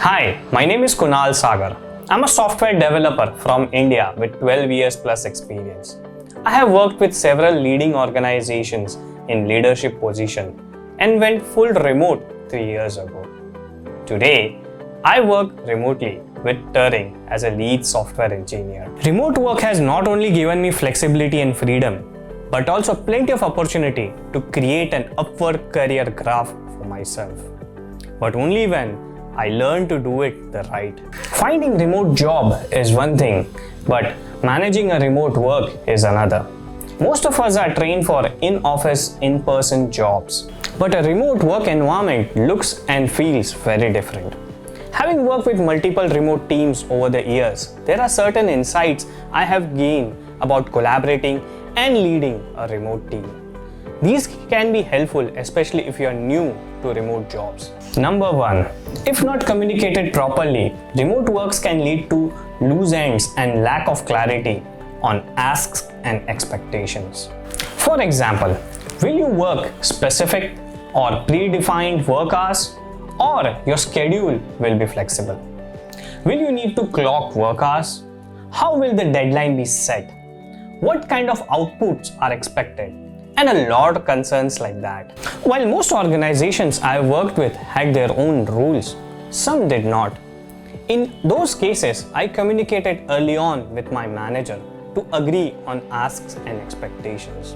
Hi, my name is Kunal Sagar. I'm a software developer from India with 12 years plus experience. I have worked with several leading organizations in leadership position and went full remote 3 years ago. Today, I work remotely with Turing as a lead software engineer. Remote work has not only given me flexibility and freedom, but also plenty of opportunity to create an upward career graph for myself. But only when I learn to do it the right. Finding remote job is one thing, but managing a remote work is another. Most of us are trained for in-office, in-person jobs, but a remote work environment looks and feels very different. Having worked with multiple remote teams over the years, there are certain insights I have gained about collaborating and leading a remote team. These can be helpful, especially if you are new to remote jobs. Number 1. If not communicated properly, remote works can lead to loose ends and lack of clarity on asks and expectations. For example, will you work specific or predefined work hours, or your schedule will be flexible? Will you need to clock work hours? How will the deadline be set? What kind of outputs are expected? And a lot of concerns like that. While most organizations I worked with had their own rules, some did not. In those cases, I communicated early on with my manager to agree on asks and expectations.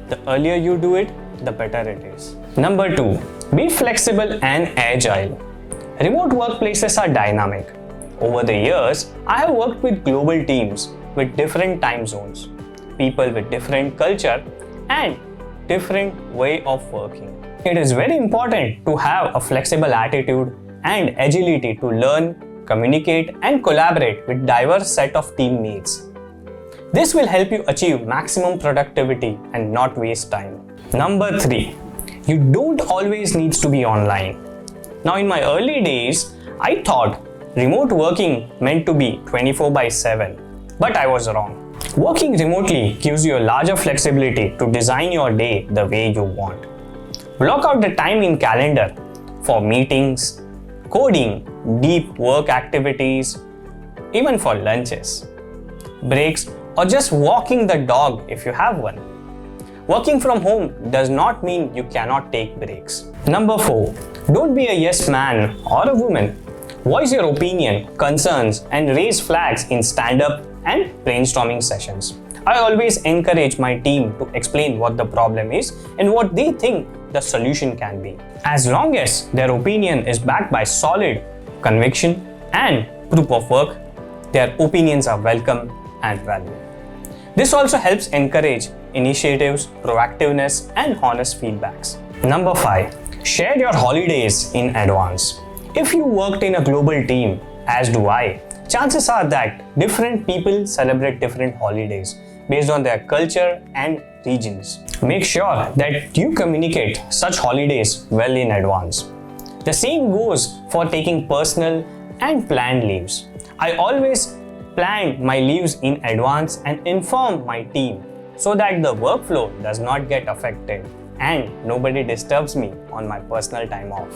The earlier you do it, the better it is. Number 2. Be flexible and agile. Remote workplaces are dynamic. Over the years, I have worked with global teams with different time zones, people with different culture and different way of working. It is very important to have a flexible attitude and agility to learn, communicate and collaborate with diverse set of team needs. This will help you achieve maximum productivity and not waste time. Number 3. You don't always need to be online. Now in my early days, I thought remote working meant to be 24/7, but I was wrong. Working remotely gives you a larger flexibility to design your day the way you want. Block out the time in calendar for meetings, coding, deep work activities, even for lunches, breaks, or just walking the dog if you have one. Working from home does not mean you cannot take breaks. Number 4. Don't be a yes man or a woman. Voice your opinion, concerns, and raise flags in stand-up and brainstorming sessions. I always encourage my team to explain what the problem is and what they think the solution can be. As long as their opinion is backed by solid conviction and proof of work, their opinions are welcome and valued. This also helps encourage initiatives, proactiveness, and honest feedbacks. Number 5. Share your holidays in advance. If you worked in a global team, as do I, chances are that different people celebrate different holidays based on their culture and regions. Make sure that you communicate such holidays well in advance. The same goes for taking personal and planned leaves. I always plan my leaves in advance and inform my team so that the workflow does not get affected and nobody disturbs me on my personal time off.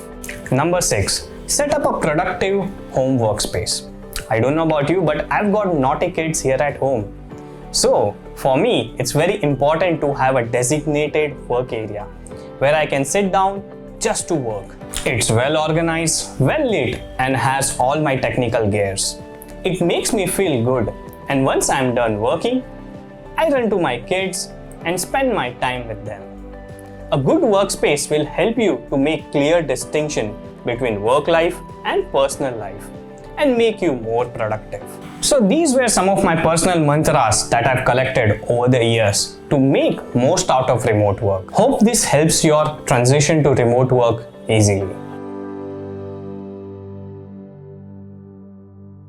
Number 6. Set up a productive home workspace. I don't know about you, but I've got naughty kids here at home. So, for me, it's very important to have a designated work area where I can sit down just to work. It's well organized, well lit, and has all my technical gears. It makes me feel good, and once I'm done working, I run to my kids and spend my time with them. A good workspace will help you to make clear distinction between work life and personal life and make you more productive. So these were some of my personal mantras that I've collected over the years to make most out of remote work. Hope this helps your transition to remote work easily.